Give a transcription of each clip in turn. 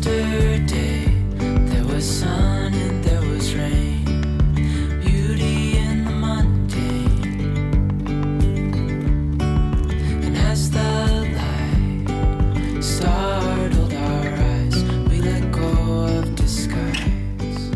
Yesterday there was sun and there was rain, beauty in the mundane. And as the light startled our eyes, we let go of disguise.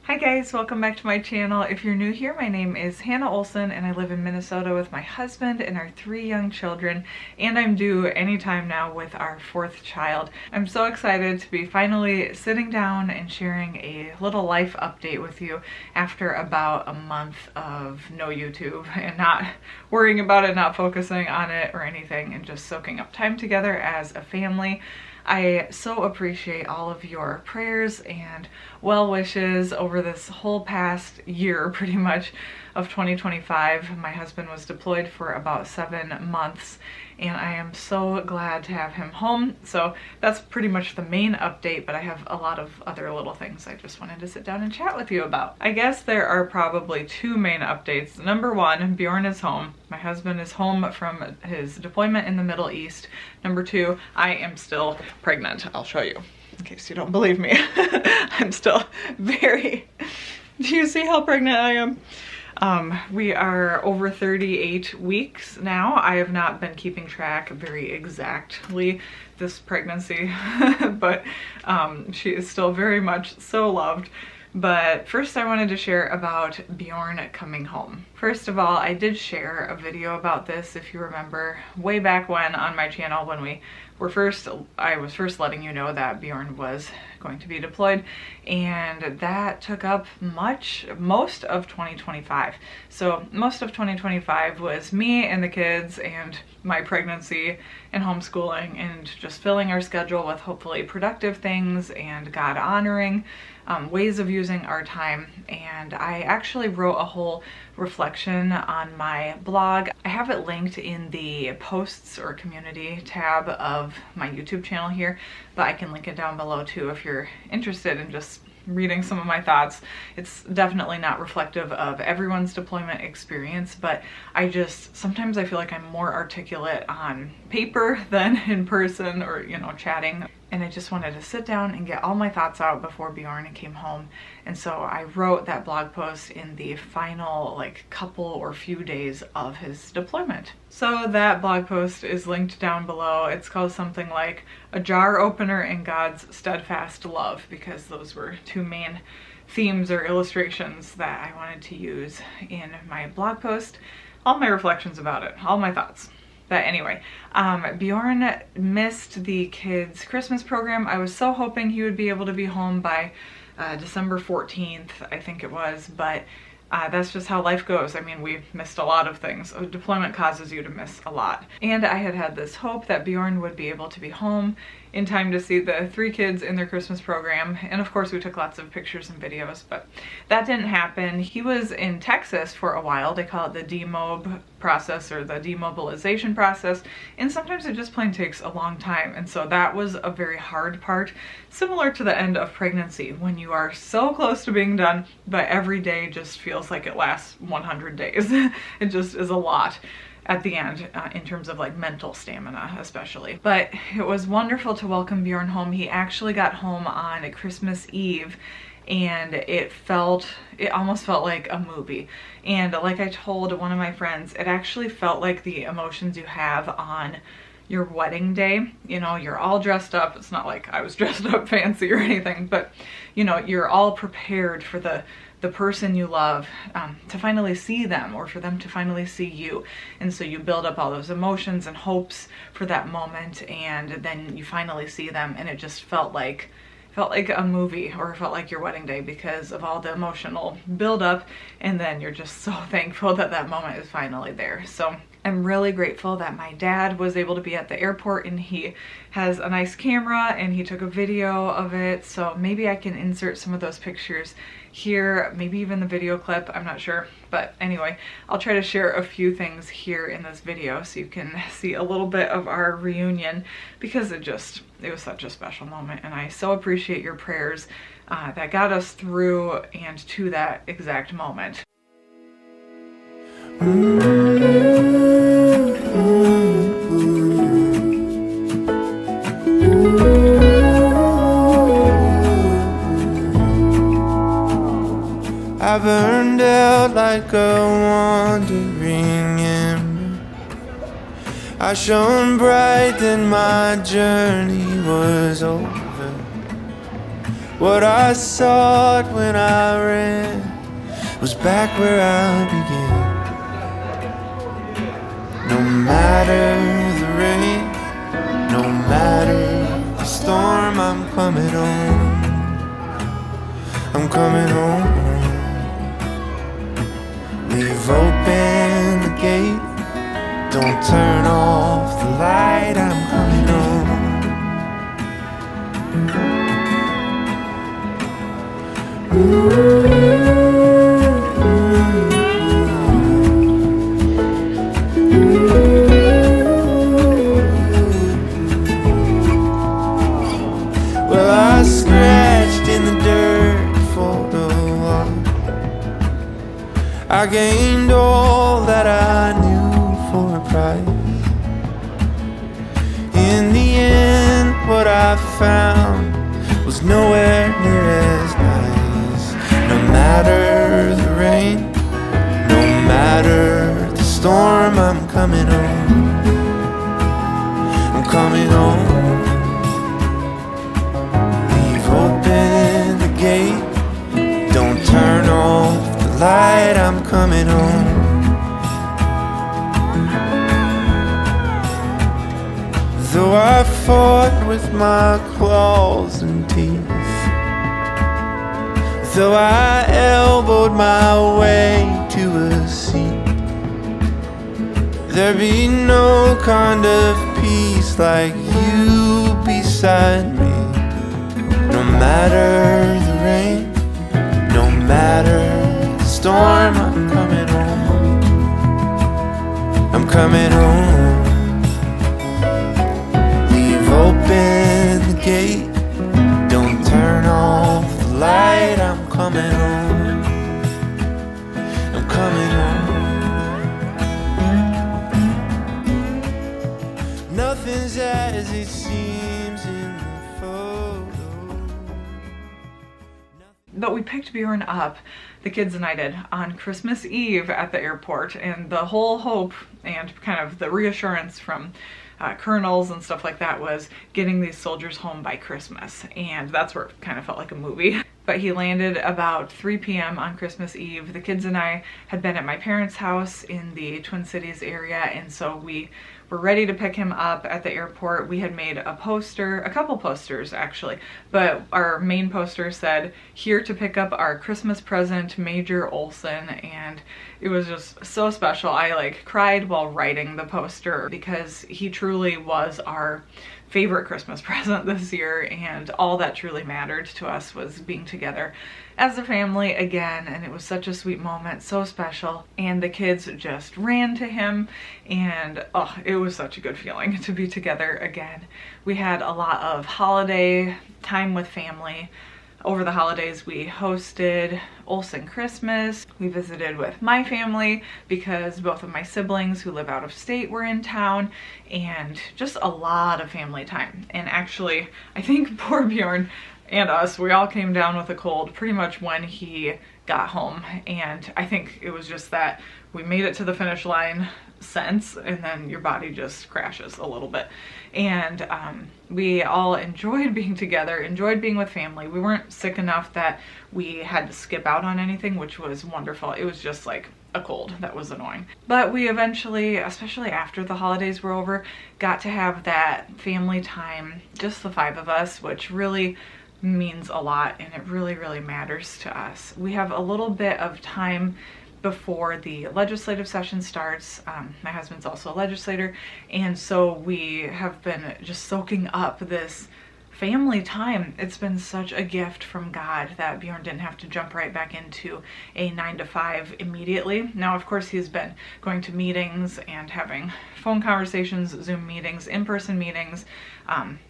Hi guys, welcome back to my channel. If you're new here, my name is Hannah Olson and I live in Minnesota with my husband and our 3 young children, and I'm due anytime now with our 4th child. I'm so excited to be finally sitting down and sharing a little life update with you after about a month of no YouTube and not worrying about it, not focusing on it or anything, and just soaking up time together as a family. I so appreciate all of your prayers and well wishes over this whole past year, pretty much, of 2025. My husband was deployed for about 7 months, and I am so glad to have him home. So that's pretty much the main update, but I have a lot of other little things I just wanted to sit down and chat with you about. I guess there are probably 2 main updates. Number 1, Bjorn is home. My husband is home from his deployment in the Middle East. Number 2, I am still pregnant. I'll show you in case you don't believe me. I'm still very... Do you see how pregnant I am? We are over 38 weeks now. I have not been keeping track very exactly this pregnancy, but she is still very much so loved. But first I wanted to share about Bjorn coming home. First of all, I did share a video about this, if you remember, way back when on my channel when I was first letting you know that Bjorn was going to be deployed, and that took up most of 2025. So most of 2025 was me and the kids and my pregnancy and homeschooling and just filling our schedule with hopefully productive things and God honoring ways of using our time. And I actually wrote a whole reflection on my blog. I have it linked in the posts or community tab of my YouTube channel here, but I can link it down below too if you're interested in just reading some of my thoughts. It's definitely not reflective of everyone's deployment experience, but sometimes I feel like I'm more articulate on paper than in person or, chatting. And I just wanted to sit down and get all my thoughts out before Bjorn came home. And so I wrote that blog post in the final couple or few days of his deployment. So that blog post is linked down below. It's called something like A Jar Opener and God's Steadfast Love, because those were 2 main themes or illustrations that I wanted to use in my blog post. All my reflections about it, all my thoughts. But anyway, Bjorn missed the kids' Christmas program. I was so hoping he would be able to be home by December 14th, I think it was, but that's just how life goes. I mean, we missed a lot of things. Deployment causes you to miss a lot. And I had this hope that Bjorn would be able to be home in time to see the 3 kids in their Christmas program. And of course we took lots of pictures and videos, but that didn't happen. He was in Texas for a while. They call it the demob process or the demobilization process. And sometimes it just plain takes a long time. And so that was a very hard part, similar to the end of pregnancy when you are so close to being done, but every day just feels like it lasts 100 days. It just is a lot at the end in terms of mental stamina especially. But it was wonderful to welcome Bjorn home. He actually got home on Christmas Eve, and it almost felt like a movie. And like I told one of my friends, it actually felt like the emotions you have on your wedding day. You're all dressed up. It's not like I was dressed up fancy or anything, but you're all prepared for the person you love to finally see them, or for them to finally see you. And so you build up all those emotions and hopes for that moment, and then you finally see them, and it just felt like a movie, or felt like your wedding day because of all the emotional buildup, and then you're just so thankful that that moment is finally there. So I'm really grateful that my dad was able to be at the airport, and he has a nice camera and he took a video of it. So maybe I can insert some of those pictures here, maybe even the video clip, I'm not sure. But anyway, I'll try to share a few things here in this video so you can see a little bit of our reunion, because it was such a special moment, and I so appreciate your prayers that got us through and to that exact moment. I burned out like a wandering ember. I shone bright, then my journey was over. What I sought when I ran was back where I began. No matter the rain, no matter the storm, I'm coming home. I'm coming home. Leave open the gate, don't turn off the light, I'm coming home. Well, I scratched in the dirt for a while. I gained all that I knew for a price. In the end, what I found was nowhere near as nice. No matter the rain, no matter the storm, I'm coming home. I'm coming home. Leave open the gate, don't turn off the light, I'm coming home. Though I fought with my claws and teeth, though I elbowed my way to a seat, there'd be no kind of peace like you beside me. No matter the rain, no matter the storm, I'm coming home. I'm coming home. Open the gate, don't turn off the light, I'm coming home. I'm coming home. Nothing's as it seems in the photo. But we picked Bjorn up, the kids and I did, on Christmas Eve at the airport, and the whole hope and kind of the reassurance from colonels and stuff like that was getting these soldiers home by Christmas, and that's where it kind of felt like a movie. But he landed about 3 p.m. on Christmas Eve. The kids and I had been at my parents' house in the Twin Cities area, and so we were ready to pick him up at the airport. We had made a poster, a couple posters actually, but our main poster said, "Here to pick up our Christmas present, Major Olson," and it was just so special. I cried while writing the poster because he truly was our favorite Christmas present this year, and all that truly mattered to us was being together as a family again, and it was such a sweet moment, so special, and the kids just ran to him, and oh, it was such a good feeling to be together again. We had a lot of holiday time with family. Over the holidays, we hosted Olsen Christmas. We visited with my family because both of my siblings who live out of state were in town, and just a lot of family time. And actually, I think poor Bjorn and us, we all came down with a cold pretty much when he got home. And I think it was just that we made it to the finish line sense, and then your body just crashes a little bit. And we all enjoyed being together, enjoyed being with family. We weren't sick enough that we had to skip out on anything, which was wonderful. It was just like a cold that was annoying. But we eventually, especially after the holidays were over, got to have that family time, just the 5 of us, which really means a lot, and it really, really matters to us. We have a little bit of time before the legislative session starts. My husband's also a legislator, and so we have been just soaking up this family time. It's been such a gift from God that Bjorn didn't have to jump right back into a 9 to 5 immediately. Now, of course, he's been going to meetings and having phone conversations, Zoom meetings, in-person meetings.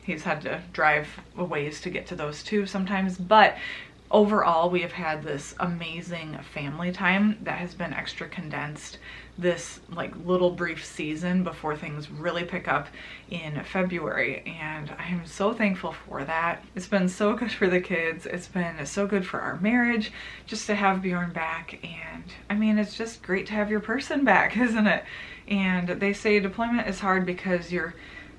He's had to drive a ways to get to those too sometimes, but overall, we have had this amazing family time that has been extra condensed this like little brief season before things really pick up in February, and I am so thankful for that. It's been so good for the kids. It's been so good for our marriage just to have Bjorn back, and I mean, it's just great to have your person back, isn't it? And they say deployment is hard because you're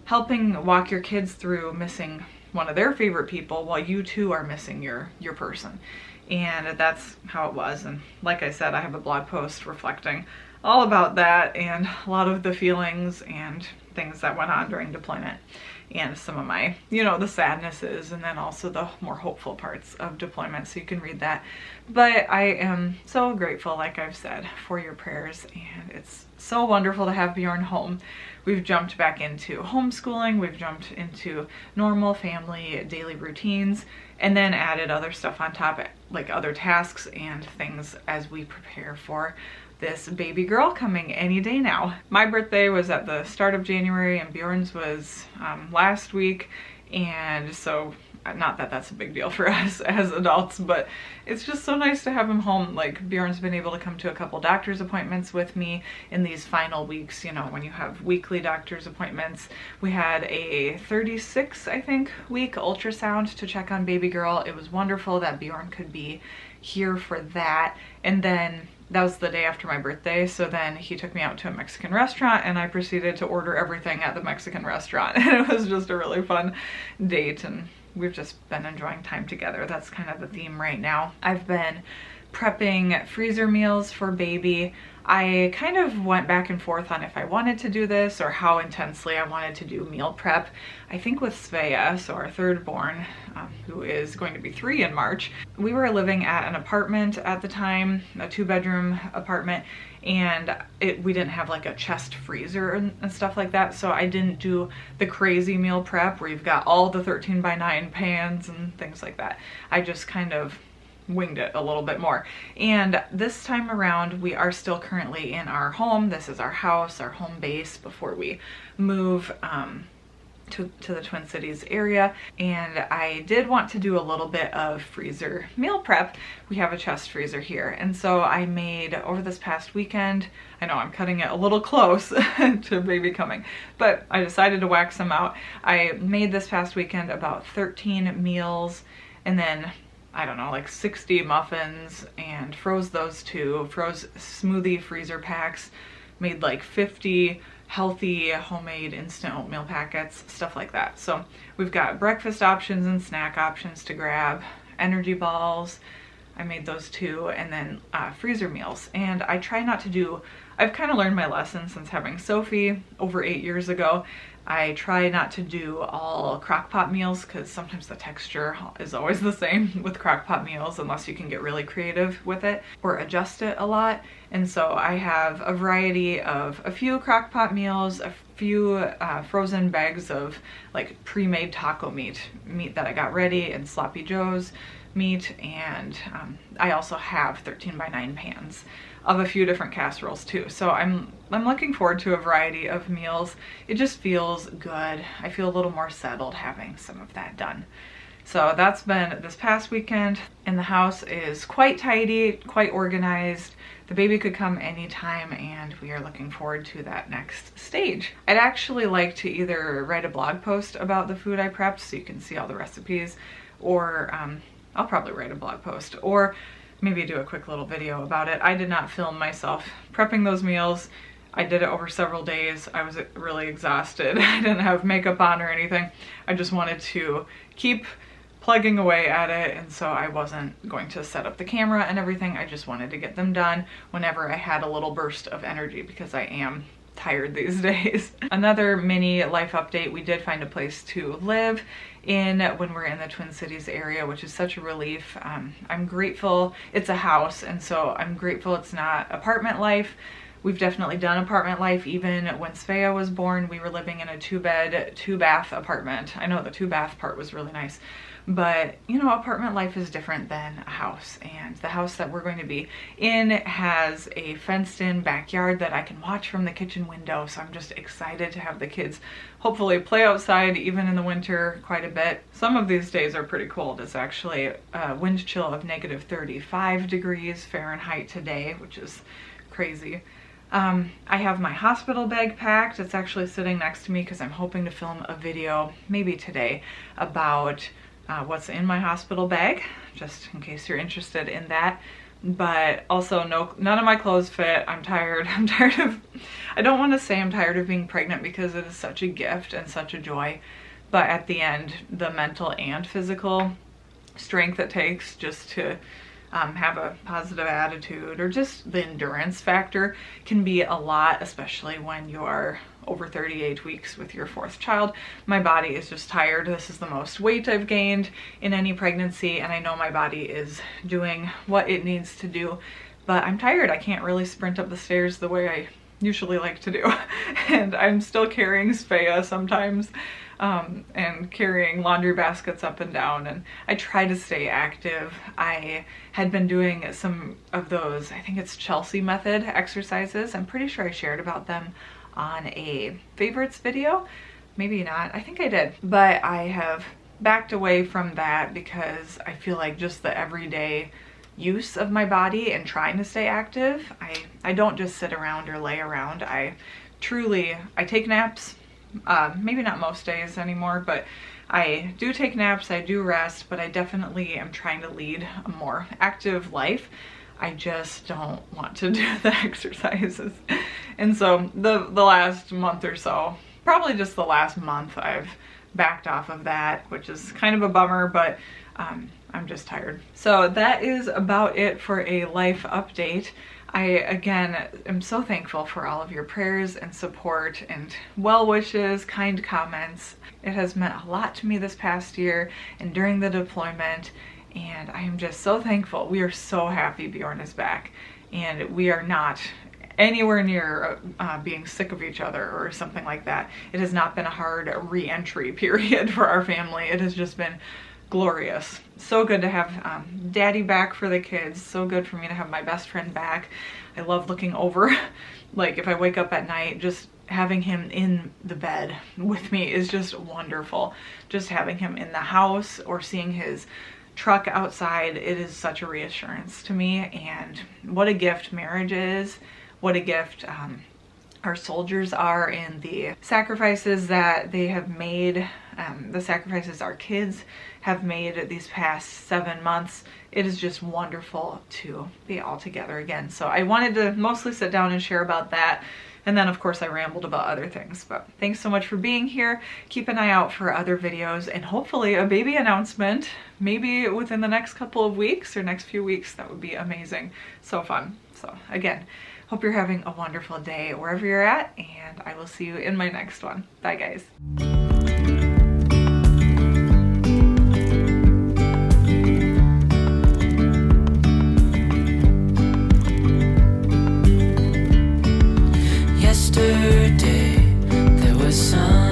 helping walk your kids through missing one of their favorite people while you too are missing your person. And that's how it was. And like I said, I have a blog post reflecting all about that and a lot of the feelings and things that went on during deployment and some of my, you know, the sadnesses and then also the more hopeful parts of deployment, so you can read that. But I am so grateful, like I've said, for your prayers, and it's so wonderful to have Bjorn home. We've jumped back into homeschooling, we've jumped into normal family daily routines, and then added other stuff on top, like other tasks and things as we prepare for this baby girl coming any day now. My birthday was at the start of January and Bjorn's was last week, and so not that that's a big deal for us as adults, but it's just so nice to have him home. Like, Bjorn's been able to come to a couple doctor's appointments with me in these final weeks, you know, when you have weekly doctor's appointments. We had a 36, I think, week ultrasound to check on baby girl. It was wonderful that Bjorn could be here for that. And then that was the day after my birthday, so then he took me out to a Mexican restaurant and I proceeded to order everything at the Mexican restaurant. And it was just a really fun date, and we've just been enjoying time together. That's kind of the theme right now. I've been prepping freezer meals for baby. I kind of went back and forth on if I wanted to do this or how intensely I wanted to do meal prep. I think with Svea, so our third born, who is going to be 3 in March, we were living at an apartment at the time, a 2-bedroom apartment, and we didn't have like a chest freezer and stuff like that, so I didn't do the crazy meal prep where you've got all the 13x9 pans and things like that. I just kind of winged it a little bit more. And this time around, we are still currently in our home. This is our house, our home base before we move to the Twin Cities area, and I did want to do a little bit of freezer meal prep. We have a chest freezer here, and so I made over this past weekend, I know I'm cutting it a little close to baby coming, but I decided to wax them out. I made this past weekend about 13 meals, and then I don't know, like 60 muffins, and froze those too, froze smoothie freezer packs, made like 50 healthy homemade instant oatmeal packets, stuff like that. So we've got breakfast options and snack options to grab, energy balls, I made those too, and then freezer meals. And I try not to do, I've kind of learned my lesson since having Sophie over 8 years ago. I try not to do all crock pot meals because sometimes the texture is always the same with crock pot meals unless you can get really creative with it or adjust it a lot. And so I have a variety of a few crock pot meals, a few frozen bags of like pre-made taco meat that I got ready, and Sloppy Joe's meat, and I also have 13x9 pans of a few different casseroles too. So I'm looking forward to a variety of meals. It just feels good. I feel a little more settled having some of that done. So that's been this past weekend, and the house is quite tidy, quite organized. The baby could come anytime, and we are looking forward to that next stage. I'd actually like to either write a blog post about the food I prepped so you can see all the recipes, or I'll probably write a blog post, or maybe do a quick little video about it. I did not film myself prepping those meals. I did it over several days. I was really exhausted. I didn't have makeup on or anything. I just wanted to keep plugging away at it, and so I wasn't going to set up the camera and everything. I just wanted to get them done whenever I had a little burst of energy because I am tired these days. Another mini life update, we did find a place to live in when we're in the Twin Cities area, which is such a relief. I'm grateful it's a house, and so I'm grateful it's not apartment life, We've definitely done apartment life. Even when Svea was born, we were living in a 2-bed, 2-bath apartment. I know the 2-bath part was really nice, but you know, apartment life is different than a house. And the house that we're going to be in has a fenced-in backyard that I can watch from the kitchen window. So I'm just excited to have the kids hopefully play outside even in the winter quite a bit. Some of these days are pretty cold. It's actually a wind chill of negative 35 degrees Fahrenheit today, which is crazy. I have my hospital bag packed. It's actually sitting next to me because I'm hoping to film a video maybe today about what's in my hospital bag, just in case you're interested in that. But also none of my clothes fit. I'm tired. I don't want to say I'm tired of being pregnant because it is such a gift and such a joy. But at the end, the mental and physical strength it takes just to have a positive attitude, or just the endurance factor, can be a lot, especially when you're over 38 weeks with your 4th child. My body is just tired. This is the most weight I've gained in any pregnancy, and I know my body is doing what it needs to do, but I'm tired. I can't really sprint up the stairs the way I usually like to do. And I'm still carrying Svea sometimes, and carrying laundry baskets up and down, and I try to stay active. I had been doing some of those, I think it's Chelsea method exercises. I'm pretty sure I shared about them on a favorites video. Maybe not, I think I did. But I have backed away from that because I feel like just the everyday use of my body and trying to stay active, I don't just sit around or lay around. I take naps. Maybe not most days anymore, but I do take naps, I do rest, but I definitely am trying to lead a more active life. I just don't want to do the exercises. And so the last month or so, probably just the last month, I've backed off of that, which is kind of a bummer, but I'm just tired. So that is about it for a life update. I, again, am so thankful for all of your prayers and support and well wishes, kind comments. It has meant a lot to me this past year and during the deployment, and I am just so thankful. We are so happy Bjorn is back, and we are not anywhere near being sick of each other or something like that. It has not been a hard re-entry period for our family. It has just been glorious. So good to have daddy back for the kids. So good for me to have my best friend back. I love looking over, like if I wake up at night, just having him in the bed with me is just wonderful. Just having him in the house or seeing his truck outside, it is such a reassurance to me. And what a gift marriage is. What a gift our soldiers are, in the sacrifices that they have made, the sacrifices our kids have made these past 7 months. It is just wonderful to be all together again. So I wanted to mostly sit down and share about that. And then of course I rambled about other things, but thanks so much for being here. Keep an eye out for other videos and hopefully a baby announcement, maybe within the next couple of weeks or next few weeks. That would be amazing. So fun. So again, hope you're having a wonderful day wherever you're at, and I will see you in my next one. Bye guys. Yesterday there was sun.